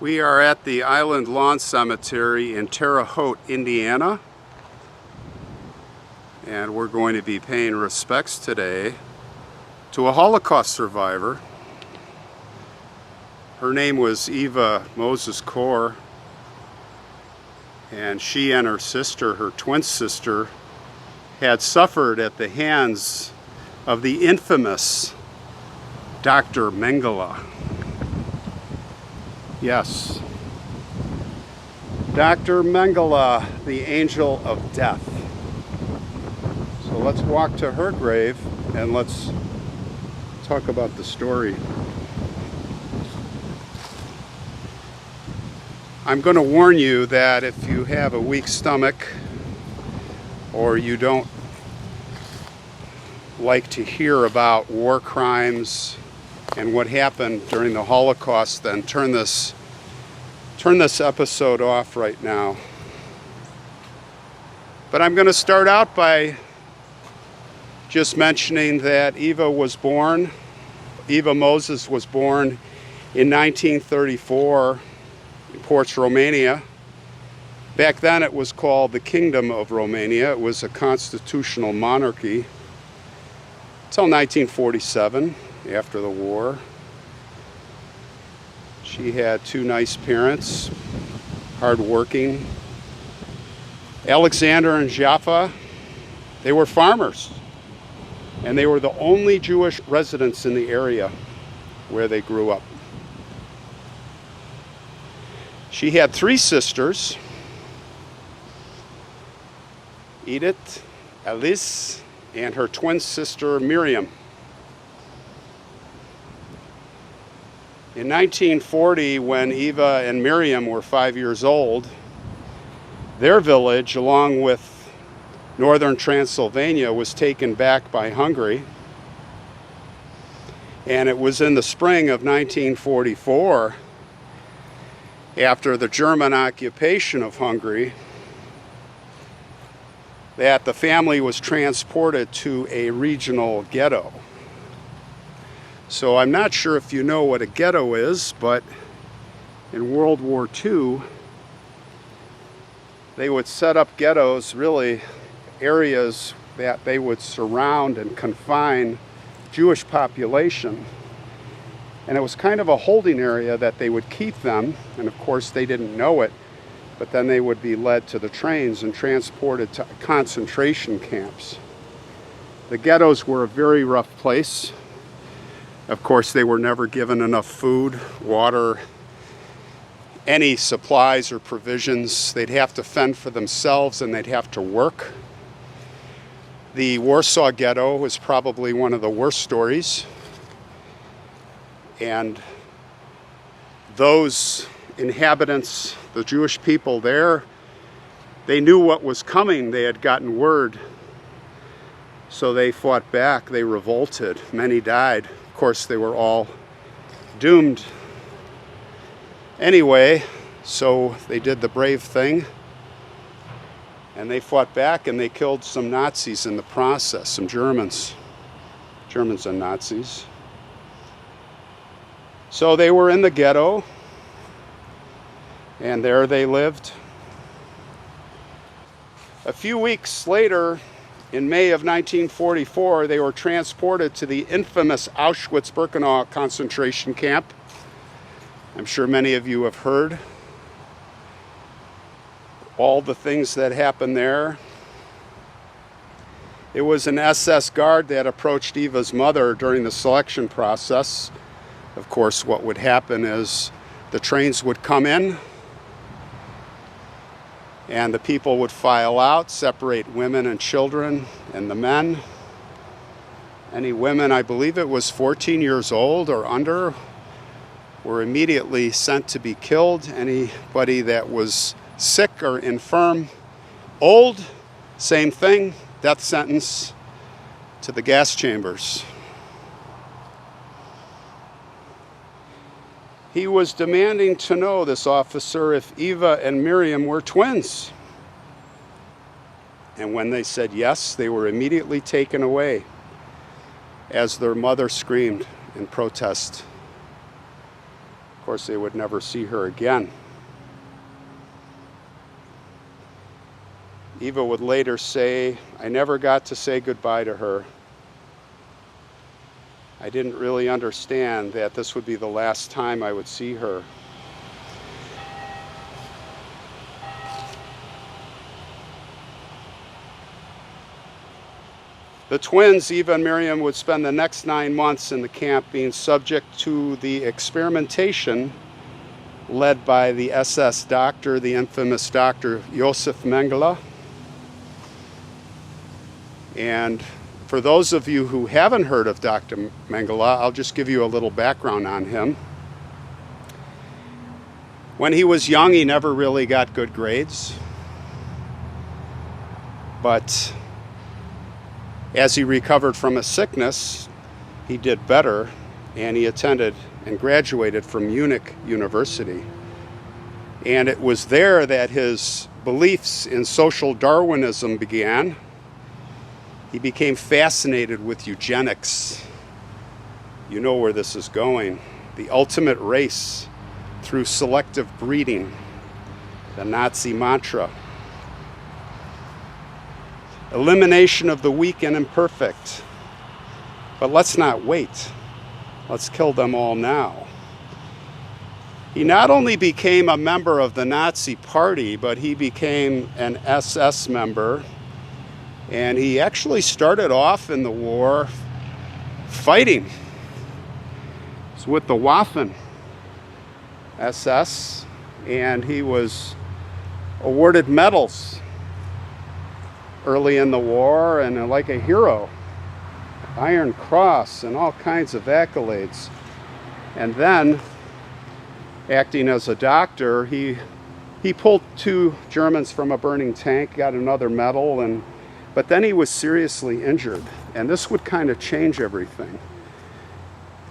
We are at the Island Lawn Cemetery in Terre Haute, Indiana, and we're going to be paying respects today to a Holocaust survivor. Her name was Eva Mozes Kor, and she and her sister, her twin sister, had suffered at the hands of the infamous Dr. Mengele. Yes, Dr. Mengele, the angel of death. So let's walk to her grave and let's talk about the story. I'm going to warn you that if you have a weak stomach or you don't like to hear about war crimes and what happened during the Holocaust, then turn this episode off right now. But I'm going to start out by just mentioning that Eva Mozes was born in 1934 in Ports, Romania. Back then it was called the Kingdom of Romania. It was a constitutional monarchy until 1947. After the war. She had two nice parents, hardworking. Alexander and Jaffa, they were farmers, and they were the only Jewish residents in the area where they grew up. She had three sisters: Edith, Alice, and her twin sister Miriam. In 1940, when Eva and Miriam were 5 years old, their village, along with northern Transylvania, was taken back by Hungary. And it was in the spring of 1944, after the German occupation of Hungary, that the family was transported to a regional ghetto. So I'm not sure if you know what a ghetto is, but in World War II, they would set up ghettos, really areas that they would surround and confine Jewish population. And it was kind of a holding area that they would keep them, and of course they didn't know it, but then they would be led to the trains and transported to concentration camps. The ghettos were a very rough place. Of course, they were never given enough food, water, any supplies or provisions. They'd have to fend for themselves and they'd have to work. The Warsaw Ghetto was probably one of the worst stories. And those inhabitants, the Jewish people there, they knew what was coming. They had gotten word. So they fought back, they revolted. Many died. Of course, they were all doomed anyway, so they did the brave thing and they fought back and they killed some Nazis in the process, some Germans and Nazis. So they were in the ghetto and there they lived. A few weeks later, in May of 1944, they were transported to the infamous Auschwitz Birkenau concentration camp. I'm sure many of you have heard all the things that happened there. It was an SS guard that approached Eva's mother during the selection process. Of course, what would happen is the trains would come in and the people would file out, separate women and children and the men. Any women, I believe it was 14 years old or under, were immediately sent to be killed. Anybody that was sick or infirm, old, same thing, death sentence to the gas chambers. He was demanding to know, this officer, if Eva and Miriam were twins. And when they said yes, they were immediately taken away as their mother screamed in protest. course, they would never see her again. Eva would later say, "I never got to say goodbye to her. I didn't really understand that this would be the last time I would see her." The twins, Eva and Miriam, would spend the next 9 months in the camp being subject to the experimentation led by the SS doctor, the infamous Dr. Josef Mengele. And for those of you who haven't heard of Dr. Mengele, I'll just give you a little background on him. When he was young, he never really got good grades. But as he recovered from a sickness, he did better, and he attended and graduated from Munich University. And it was there that his beliefs in social Darwinism began. He became fascinated with eugenics. You know where this is going. The ultimate race through selective breeding, the Nazi mantra. Elimination of the weak and imperfect. But let's not wait. Let's kill them all now. He not only became a member of the Nazi Party, but he became an SS member. And he actually started off in the war fighting. It's with the Waffen SS, and he was awarded medals early in the war, and like a hero, Iron Cross and all kinds of accolades. And then, acting as a doctor, he pulled 2 Germans from a burning tank, got another medal, but then he was seriously injured, and this would kind of change everything.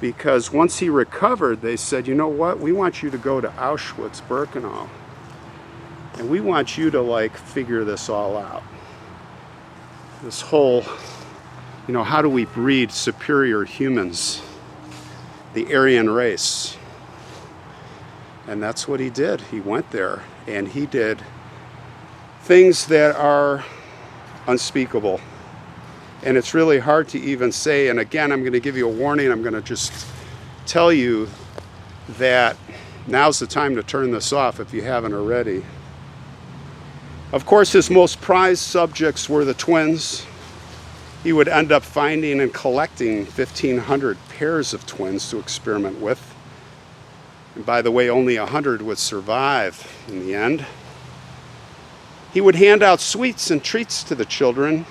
Because once he recovered, they said, "You know what, we want you to go to Auschwitz, Birkenau, and we want you to figure this all out. This whole, how do we breed superior humans, the Aryan race?" And that's what he did. He went there, and he did things that are unspeakable. And it's really hard to even say. And again, I'm going to give you a warning. I'm going to just tell you that now's the time to turn this off if you haven't already. Of course, his most prized subjects were the twins. He would end up finding and collecting 1,500 pairs of twins to experiment with. And by the way, only 100 would survive in the end. He would hand out sweets and treats to the children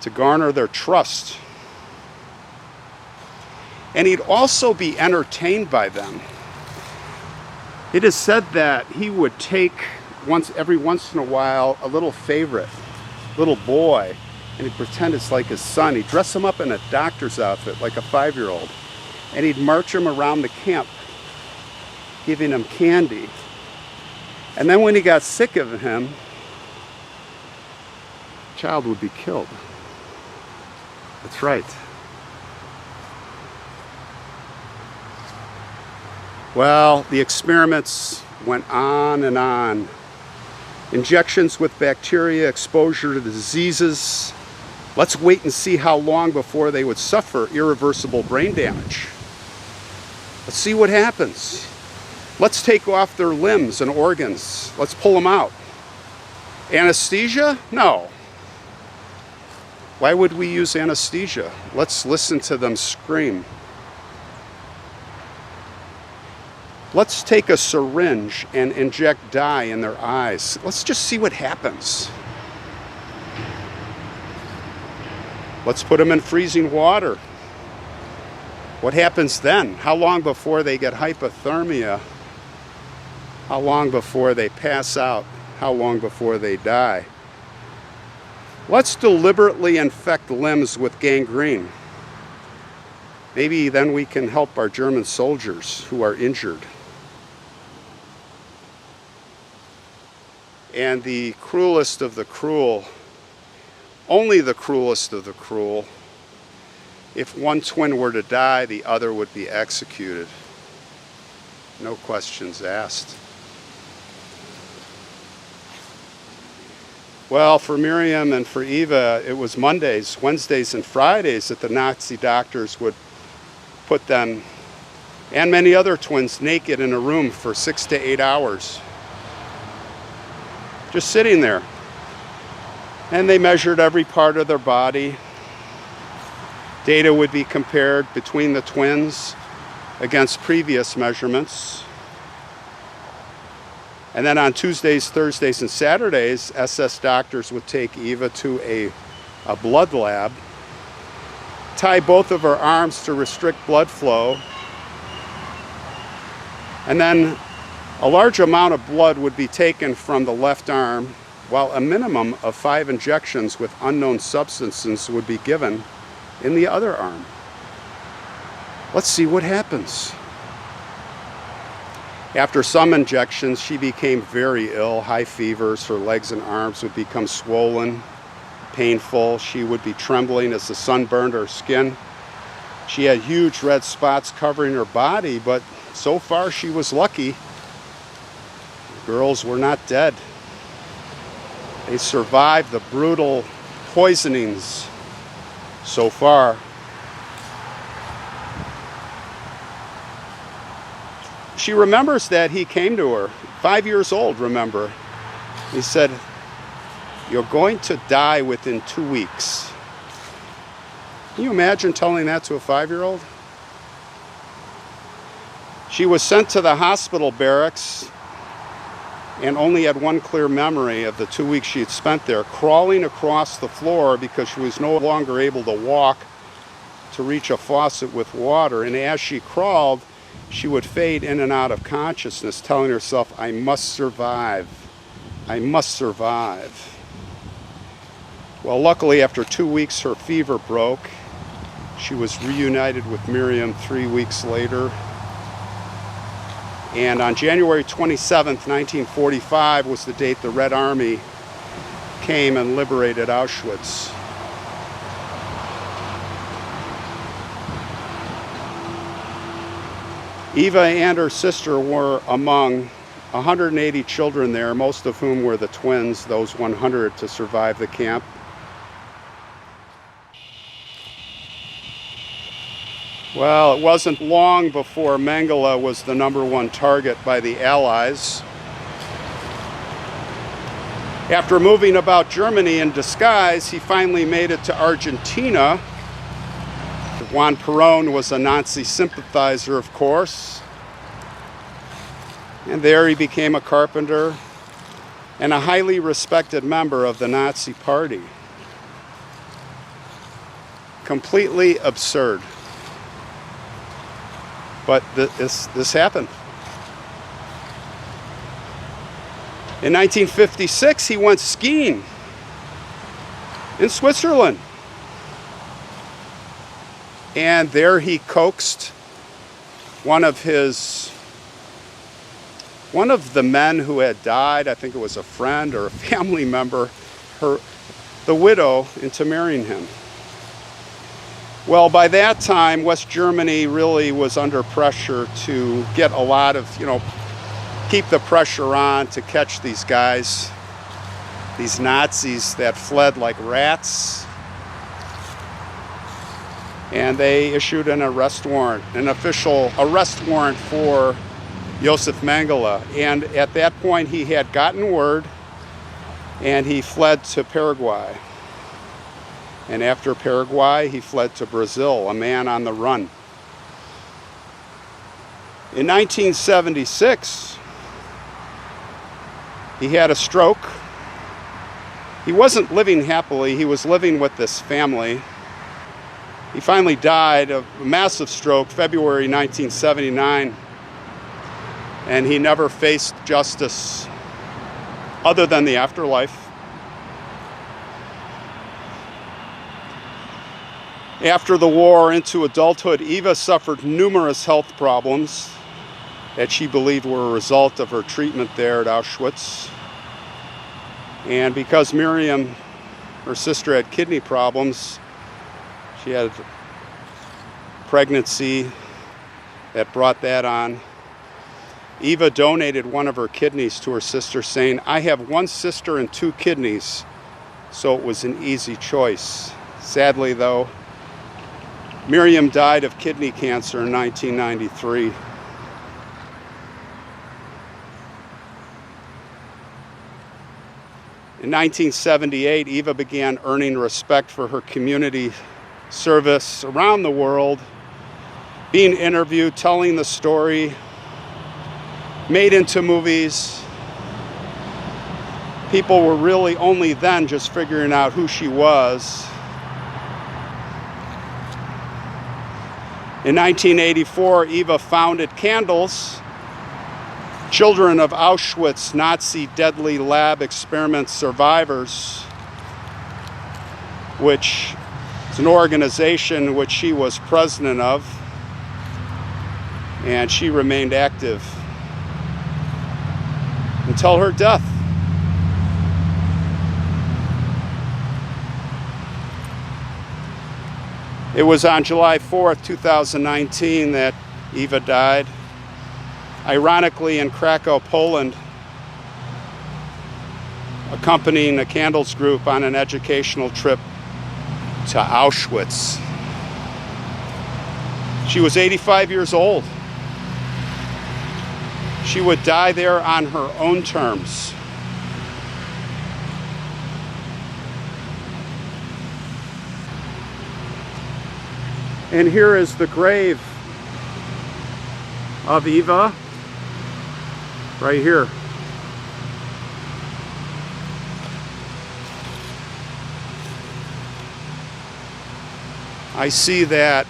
to garner their trust. And he'd also be entertained by them. It is said that he would take every once in a while a little favorite, little boy, and he'd pretend it's like his son. He'd dress him up in a doctor's outfit, like a 5-year-old, and he'd march him around the camp, giving him candy. And then when he got sick of him, the child would be killed. That's right. Well, the experiments went on and on. Injections with bacteria, exposure to diseases. Let's wait and see how long before they would suffer irreversible brain damage. Let's see what happens. Let's take off their limbs and organs. Let's pull them out. Anesthesia? No. Why would we use anesthesia? Let's listen to them scream. Let's take a syringe and inject dye in their eyes. Let's just see what happens. Let's put them in freezing water. What happens then? How long before they get hypothermia? How long before they pass out? How long before they die? Let's deliberately infect limbs with gangrene. Maybe then we can help our German soldiers who are injured. And the cruelest of the cruel, only the cruelest of the cruel, if one twin were to die, the other would be executed. no questions asked. Well, for Miriam and for Eva, it was Mondays, Wednesdays, and Fridays that the Nazi doctors would put them and many other twins naked in a room for 6 to 8 hours. Just sitting there. And they measured every part of their body. Data would be compared between the twins against previous measurements. And then on Tuesdays, Thursdays, and Saturdays, SS doctors would take Eva to a blood lab, tie both of her arms to restrict blood flow, and then a large amount of blood would be taken from the left arm, while a minimum of 5 injections with unknown substances would be given in the other arm. Let's see what happens. After some injections, she became very ill, high fevers. Her legs and arms would become swollen, painful. She would be trembling as the sun burned her skin. She had huge red spots covering her body, but so far she was lucky. The girls were not dead. They survived the brutal poisonings so far. She remembers that he came to her, 5 years old, remember. He said, "You're going to die within 2 weeks." Can you imagine telling that to a 5-year-old? She was sent to the hospital barracks and only had one clear memory of the 2 weeks she had spent there, crawling across the floor because she was no longer able to walk to reach a faucet with water. And as she crawled, she would fade in and out of consciousness, telling herself, "I must survive. I must survive." Well, luckily, after 2 weeks, her fever broke. She was reunited with Miriam 3 weeks later. And on January 27th, 1945 was the date the Red Army came and liberated Auschwitz. Eva and her sister were among 180 children there, most of whom were the twins, those 100 to survive the camp. Well, it wasn't long before Mengele was the #1 target by the Allies. After moving about Germany in disguise, he finally made it to Argentina. Juan Perón was a Nazi sympathizer, of course. And there he became a carpenter and a highly respected member of the Nazi Party. Completely absurd. But this happened. In 1956, he went skiing in Switzerland. And there he coaxed one of the men who had died, I think it was a friend or a family member, the widow, into marrying him. Well, by that time, West Germany really was under pressure to get a lot of, keep the pressure on to catch these guys, these Nazis that fled like rats. And they issued an arrest warrant, an official arrest warrant for Josef Mengele. And at that point, he had gotten word, and he fled to Paraguay. And after Paraguay, he fled to Brazil, a man on the run. In 1976, he had a stroke. He wasn't living happily. He was living with this family. He finally died of a massive stroke, February 1979. And he never faced justice other than the afterlife. After the war into adulthood, Eva suffered numerous health problems that she believed were a result of her treatment there at Auschwitz. And because Miriam, her sister, had kidney problems, she had pregnancy that brought that on. Eva donated one of her kidneys to her sister, saying, "I have one sister and two kidneys, so it was an easy choice." Sadly, though, Miriam died of kidney cancer in 1993. In 1978, Eva began earning respect for her community service around the world, being interviewed, telling the story, made into movies. People were really only then just figuring out who she was. In 1984, Eva founded Candles, Children of Auschwitz Nazi Deadly Lab Experiment Survivors, which is an organization which she was president of, and she remained active until her death. It was on July 4th, 2019 that Eva died. Ironically, in Krakow, Poland, accompanying a Candles group on an educational trip to Auschwitz. She was 85 years old. She would die there on her own terms. And here is the grave of Eva, right here. I see that.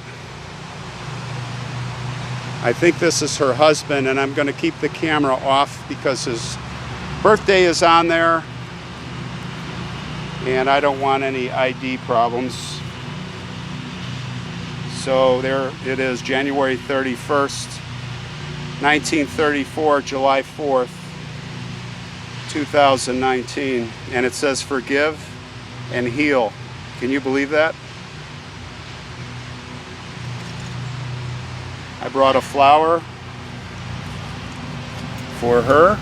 I think this is her husband, and I'm going to keep the camera off because his birthday is on there, and I don't want any ID problems. So there it is, January 31st, 1934, July 4th, 2019. And it says forgive and heal. Can you believe that? I brought a flower for her.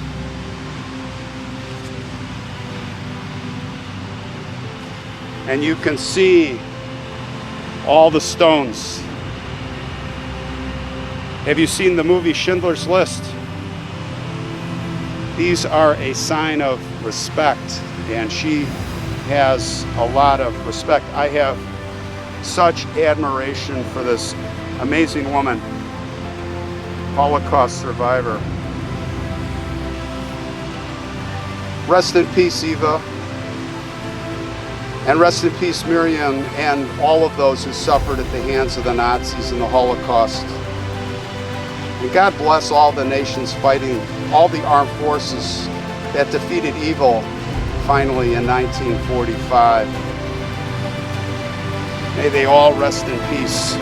And you can see all the stones. Have you seen the movie Schindler's List? These are a sign of respect, and she has a lot of respect. I have such admiration for this amazing woman, Holocaust survivor. Rest in peace, Eva. And rest in peace, Miriam, and all of those who suffered at the hands of the Nazis in the Holocaust. And God bless all the nations fighting, all the armed forces that defeated evil finally in 1945. May they all rest in peace.